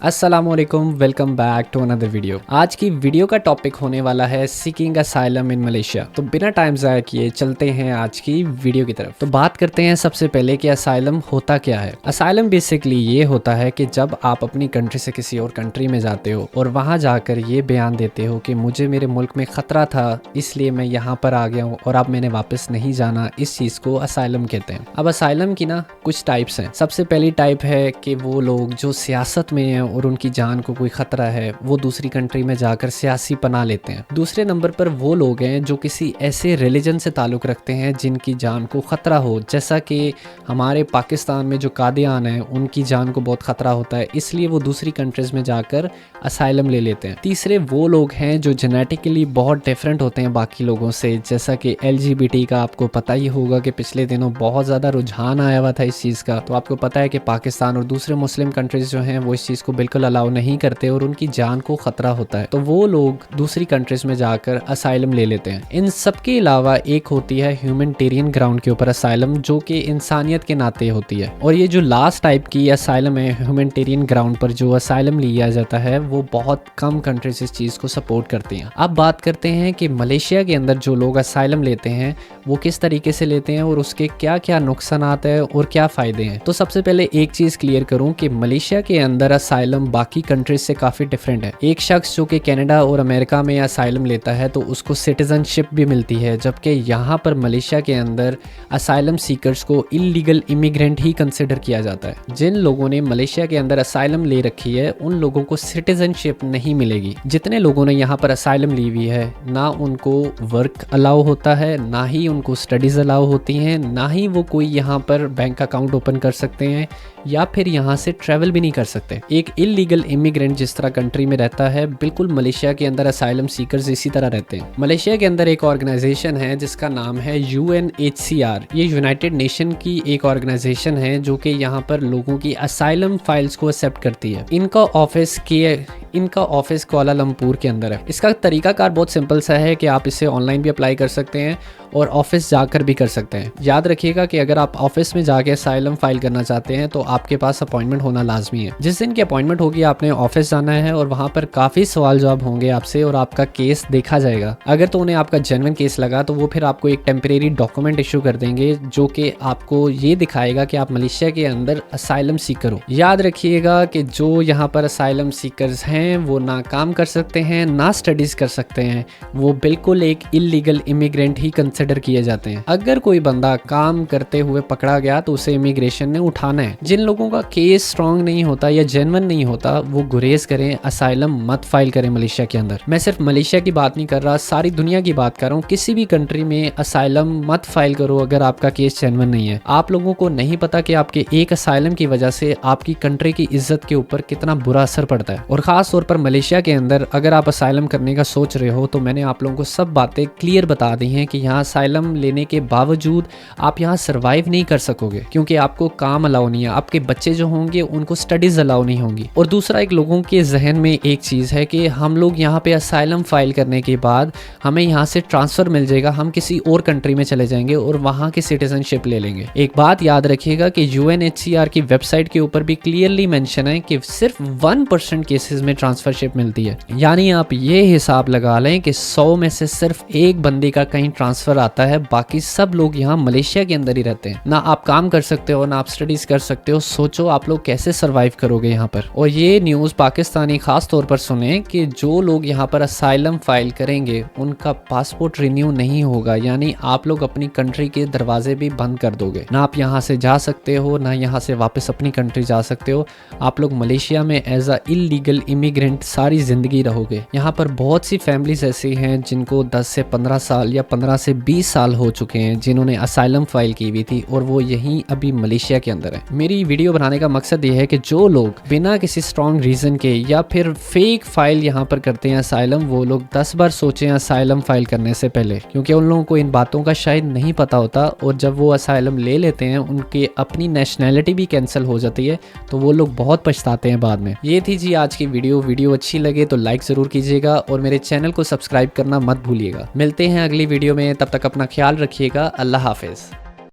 अस्सलामुअलैकुम, welcome back to another video. आज की वीडियो का टॉपिक होने वाला है सीकिंग असाइलम इन मलेशिया। तो बिना टाइम ज़ाया किए चलते हैं आज की वीडियो की तरफ। तो बात करते हैं सबसे पहले कि असाइलम होता क्या है। असाइलम बेसिकली ये होता है कि जब आप अपनी कंट्री से किसी और कंट्री में जाते हो और वहाँ जाकर ये बयान देते हो कि मुझे मेरे मुल्क में ख़तरा था, इसलिए मैं यहाँ पर आ गया हूँ और अब मैंने वापस नहीं जाना, इस चीज़ को असाइलम कहते हैं। अब असाइलम की ना कुछ टाइप्स हैं। सबसे पहली टाइप है कि वो लोग जो सियासत में हैं और उनकी जान को कोई खतरा है, वो दूसरी कंट्री में जाकर सियासी पनाह लेते हैं। दूसरे नंबर पर वो लोग हैं जो किसी ऐसे रिलीजन से ताल्लुक़ रखते हैं जिनकी जान को ख़तरा हो, जैसा कि हमारे पाकिस्तान में जो कादियान हैं उनकी जान को बहुत ख़तरा होता है, इसलिए वो दूसरी कंट्रीज़ में जाकर असाइलम ले लेते हैं। तीसरे वो लोग हैं जो जेनेटिकली बहुत डिफरेंट होते हैं बाकी लोगों से, जैसा कि LGBT का आपको पता ही होगा कि पिछले दिनों बहुत ज़्यादा रुझान आया हुआ था इस चीज़ का। तो आपको पता है कि पाकिस्तान और दूसरे मुस्लिम कंट्रीज़ जो हैं वो इस चीज़ को बिल्कुल अलाउ नहीं करते और उनकी जान को ख़तरा होता है, तो वो लोग दूसरी कंट्रीज़ में जाकर असाइलम ले लेते हैं। इन सब के अलावा एक होती है ह्यूमैनिटेरियन ग्राउंड के ऊपर असाइलम, जो कि इंसानियत के नाते होती है। और ये जो लास्ट टाइप की असाइलम है, ह्यूमैनिटेरियन ग्राउंड पर जो असाइलम लिया जाता है, वो बहुत कम कंट्रीज इस चीज़ को सपोर्ट करती हैं। अब बात करते हैं कि मलेशिया के अंदर जो लोग असाइलम लेते हैं वो किस तरीके से लेते हैं और उसके क्या क्या नुकसानात है और क्या फ़ायदे हैं। तो सबसे पहले एक चीज़ क्लियर करूं कि मलेशिया के अंदर असाइलम बाकी कंट्रीज से काफ़ी डिफरेंट है। एक शख्स जो कि कनाडा और अमेरिका में असाइलम लेता है तो उसको सिटीजनशिप भी मिलती है, जबकि यहाँ पर मलेशिया के अंदर असाइलम सीकर्स को इलीगल इमिग्रेंट ही कंसिडर किया जाता है। जिन लोगों ने मलेशिया के अंदर असाइलम ले रखी है उन लोगों को सिटीजनशिप नहीं मिलेगी। जितने लोगों ने यहाँ पर असाइलम ली हुई है, ना उनको वर्क अलाउ होता है, ना ही उनको स्टडीज़ अलाउ होती हैं, ना ही वो कोई यहाँ पर बैंक अकाउंट ओपन कर सकते हैं या फिर यहाँ से ट्रैवल भी नहीं कर सकते। एक इलीगल इमिग्रेंट जिस तरह कंट्री में रहता है, बिल्कुल मलेशिया के अंदर असाइलम सीकर्स इसी तरह रहते हैं। मलेशिया के अंदर एक ऑर्गेनाइजेशन है जिसका नाम है UNHCR। ये यूनाइटेड नेशन की एक ऑर्गेनाइजेशन है जो कि यहाँ पर लोगों की असाइलम फाइल्स को एक्सेप्ट करती है। इनका ऑफिस कुआलालंपुर के अंदर है। इसका तरीकाकार बहुत सिंपल सा है कि आप इसे ऑनलाइन भी अप्लाई कर सकते हैं और ऑफिस जाकर भी कर सकते हैं। याद रखिएगा कि अगर आप ऑफिस में जाके असाइलम फाइल करना चाहते हैं तो आपके पास अपॉइंटमेंट होना लाजमी है। जिस दिन की अपॉइंटमेंट होगी आपने ऑफिस जाना है और वहाँ पर काफ़ी सवाल जवाब होंगे आपसे और आपका केस देखा जाएगा। अगर तो उन्हें आपका जेन्युइन केस लगा तो वो फिर आपको एक टेम्परेरी डॉक्यूमेंट इशू कर देंगे जो कि आपको ये दिखाएगा कि आप मलेशिया के अंदर असाइलम सीकर हो। याद रखिएगा कि जो यहाँ पर असाइलम सीकर्स हैं वो ना काम कर सकते हैं ना स्टडीज़ कर सकते हैं, वो बिल्कुल एक इलीगल इमिग्रेंट ही कंसिडर किए जाते हैं। अगर कोई बंदा काम करते हुए पकड़ा गया तो उसे इमिग्रेशन ने उठाना है। जिन लोगों का केस स्ट्रांग नहीं होता या जेन्युइन नहीं होता वो गुरेज करें, असाइलम मत फाइल करें मलेशिया के अंदर। मैं सिर्फ मलेशिया की बात नहीं कर रहा, सारी दुनिया की बात कर रहा हूँ। किसी भी कंट्री में असाइलम मत फाइल करो अगर आपका केस जेन्युइन नहीं है। आप लोगों को नहीं पता कि आपके एक असाइलम की वजह से आपकी कंट्री की इज्जत के ऊपर कितना बुरा असर पड़ता है। और खास तौर पर मलेशिया के अंदर अगर आप असाइलम करने का सोच रहे हो तो मैंने आप लोगों को सब बातें क्लियर बता दी हैं कि यहाँ असाइलम लेने के बावजूद आप यहाँ सर्वाइव नहीं कर सकोगे, क्योंकि आपको काम अलाउ नहीं है, आपके बच्चे जो होंगे उनको स्टडीज अलाउ नहीं होंगी। और दूसरा, एक लोगों के जहन में एक चीज़ है कि हम लोग यहाँ पे असाइलम फाइल करने के बाद हमें यहाँ से ट्रांसफ़र मिल जाएगा, हम किसी और कंट्री में चले जाएंगे और वहाँ की सिटीजनशिप ले लेंगे। एक बात याद रखिएगा कि UNHCR की वेबसाइट के ऊपर भी क्लियरली मेंशन है कि सिर्फ 1% केसेस में ट्रांसफरशिप मिलती है। यानी आप ये हिसाब लगा लें कि 100 में से सिर्फ एक बंदे का कहीं ट्रांसफ़र आता है, बाकी सब लोग यहाँ मलेशिया के अंदर ही रहते हैं। ना आप काम कर सकते हो ना आप स्टडीज़ कर सकते हो। सोचो आप लोग कैसे सर्वाइव करोगे यहाँ पर। और ये न्यूज़ पाकिस्तानी खास तौर पर सुने कि जो लोग यहाँ पर असाइलम फाइल करेंगे उनका पासपोर्ट रिन्यू नहीं होगा, यानी आप लोग अपनी कंट्री के दरवाजे भी बंद कर दोगे। ना आप यहाँ से जा सकते हो ना यहाँ से वापस अपनी कंट्री जा सकते हो। आप लोग मलेशिया में एज अ इलीगल इमिग्रेंट सारी ज़िंदगी रहोगे। यहाँ पर बहुत सी फैमिलीज ऐसी हैं जिनको 10 से 15 साल या 15 से 20 साल हो चुके हैं जिन्होंने असाइलम फाइल की हुई थी और वो यहीं अभी मलेशिया के अंदर है। मेरी वीडियो बनाने का मकसद ये है कि जो लोग बिना किसी स्ट्रॉन्ग रीज़न के या फिर फेक फाइल यहाँ पर करते हैं असाइलम, वो लोग 10 बार सोचें असाइलम फाइल करने से पहले, क्योंकि उन लोगों को इन बातों का शायद नहीं पता होता और जब वो असाइलम ले लेते हैं उनकी अपनी नेशनैलिटी भी कैंसिल हो जाती है, तो वो लोग बहुत पछताते हैं बाद में। ये थी जी आज की वीडियो अच्छी लगे तो लाइक ज़रूर कीजिएगा और मेरे चैनल को सब्सक्राइब करना मत भूलिएगा। मिलते हैं अगली वीडियो में, तब तक अपना ख्याल रखिएगा। अल्लाह हाफिज़।